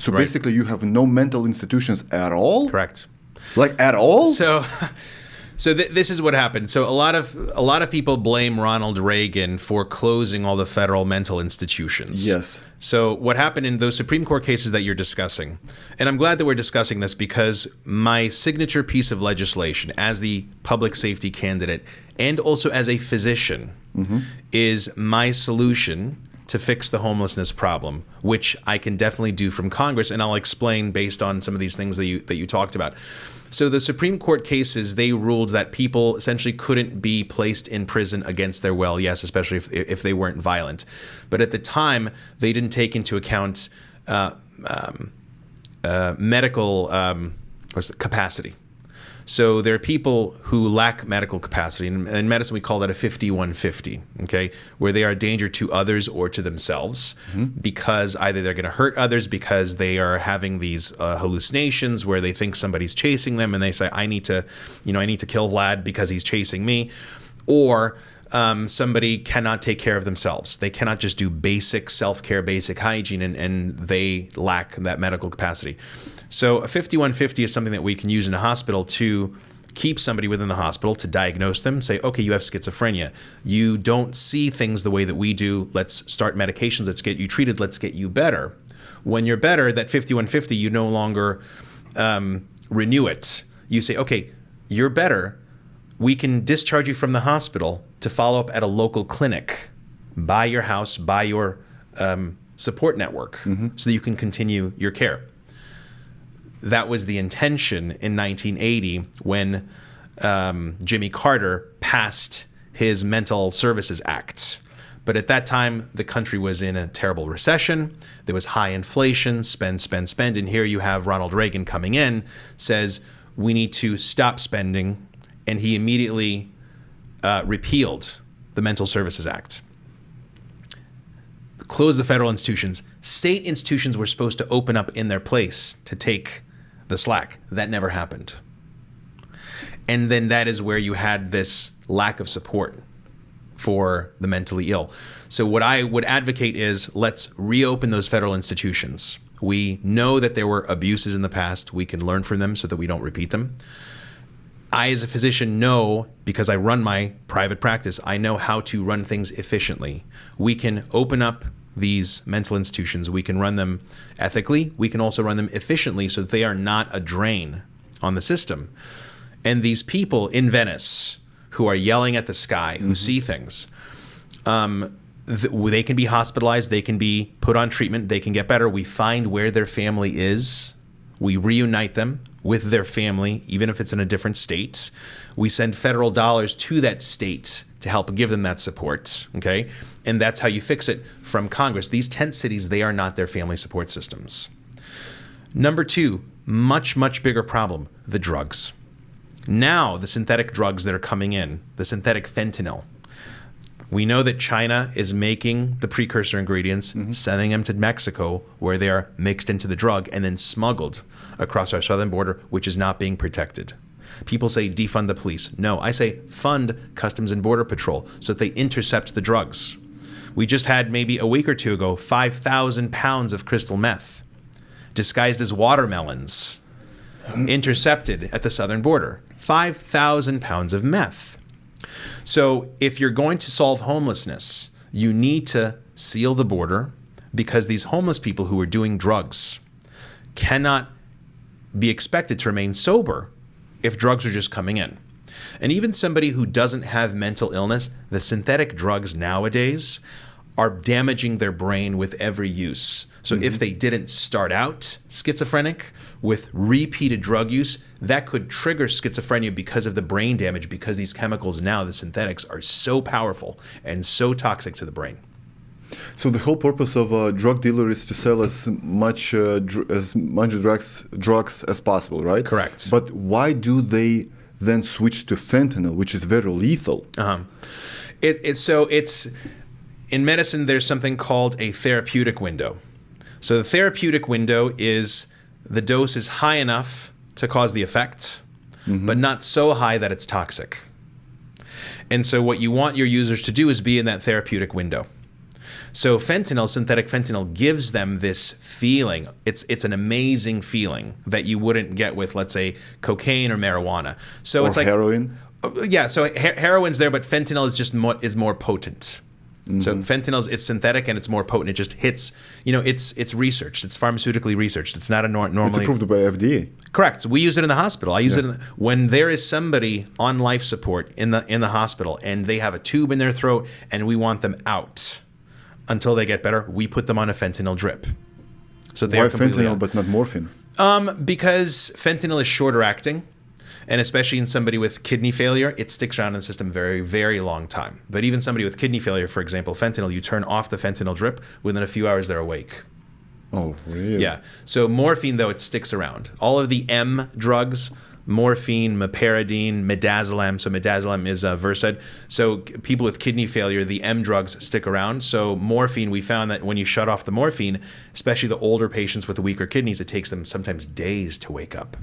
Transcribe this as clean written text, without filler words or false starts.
So basically you have no mental institutions at all? Correct. Like at all? So this is what happened. So a lot of people blame Ronald Reagan for closing all the federal mental institutions. Yes. So what happened in those Supreme Court cases that you're discussing, and I'm glad that we're discussing this because my signature piece of legislation as the public safety candidate and also as a physician is my solution to fix the homelessness problem, which I can definitely do from Congress, and I'll explain based on some of these things that you talked about. So the Supreme Court cases, they ruled that people essentially couldn't be placed in prison against their will, yes, especially if they weren't violent. But at the time, they didn't take into account medical capacity. So there are people who lack medical capacity. In medicine, we call that a 5150, okay, where they are a danger to others or to themselves because either they're going to hurt others because they are having these hallucinations where they think somebody's chasing them and they say, I need to kill Vlad because he's chasing me, or somebody cannot take care of themselves. They cannot just do basic self-care, basic hygiene, and they lack that medical capacity. So a 5150 is something that we can use in a hospital to keep somebody within the hospital, to diagnose them, say, okay, you have schizophrenia. You don't see things the way that we do. Let's start medications. Let's get you treated. Let's get you better. When you're better, that 5150, you no longer renew it. You say, okay, you're better. We can discharge you from the hospital to follow up at a local clinic by your house, by your support network, so that you can continue your care. That was the intention in 1980 when Jimmy Carter passed his Mental Services Act. But at that time, the country was in a terrible recession. There was high inflation, spend. And here you have Ronald Reagan coming in, says, we need to stop spending. And he immediately repealed the Mental Services Act. Closed the federal institutions. State institutions were supposed to open up in their place to take the slack. That never happened. And then that is where you had this lack of support for the mentally ill. So what I would advocate is let's reopen those federal institutions. We know that there were abuses in the past. We can learn from them so that we don't repeat them. I, as a physician, know, because I run my private practice, I know how to run things efficiently. We can open up these mental institutions. We can run them ethically. We can also run them efficiently so that they are not a drain on the system. And these people in Venice who are yelling at the sky, who see things, they can be hospitalized. They can be put on treatment. They can get better. We find where their family is. We reunite them with their family, even if it's in a different state. We send federal dollars to that state to help give them that support, okay? And that's how you fix it from Congress. These tent cities, they are not their family support systems. Number two, much, much bigger problem, the drugs. Now, the synthetic drugs that are coming in, the synthetic fentanyl. We know that China is making the precursor ingredients, sending them to Mexico, where they are mixed into the drug and then smuggled across our southern border, which is not being protected. People say defund the police. No, I say fund Customs and Border Patrol so that they intercept the drugs. We just had maybe a week or two ago 5,000 pounds of crystal meth disguised as watermelons intercepted at the southern border. 5,000 pounds of meth. So if you're going to solve homelessness, you need to seal the border, because these homeless people who are doing drugs cannot be expected to remain sober if drugs are just coming in. And even somebody who doesn't have mental illness, the synthetic drugs nowadays are damaging their brain with every use. So if they didn't start out schizophrenic, with repeated drug use, that could trigger schizophrenia because of the brain damage, because these chemicals now, the synthetics, are so powerful and so toxic to the brain. So the whole purpose of a drug dealer is to sell as much drugs as possible, right? Correct. But why do they then switch to fentanyl, which is very lethal? It's in medicine, there's something called a therapeutic window. So the therapeutic window is the dose is high enough to cause the effect, but not so high that it's toxic. And so what you want your users to do is be in that therapeutic window. So fentanyl, synthetic fentanyl, gives them this feeling. It's an amazing feeling that you wouldn't get with, let's say, cocaine or marijuana. So Or it's like heroin. Yeah, so heroin's there, but fentanyl is just more potent. So fentanyl it's synthetic and it's more potent. It just hits. It's researched. It's pharmaceutically researched. It's not a normally. It's approved by FDA. Correct. So we use it in the hospital. I use it when there is somebody on life support in the hospital and they have a tube in their throat and we want them out until they get better. We put them on a fentanyl drip. So Why fentanyl but not morphine? Because fentanyl is shorter acting. And especially in somebody with kidney failure, it sticks around in the system very, very long time. But even somebody with kidney failure, for example, fentanyl, you turn off the fentanyl drip, within a few hours they're awake. Oh, really? Yeah. So morphine, though, it sticks around. All of the M drugs, morphine, meperidine, midazolam. So midazolam is Versed. So people with kidney failure, the M drugs stick around. So morphine, we found that when you shut off the morphine, especially the older patients with the weaker kidneys, it takes them sometimes days to wake up.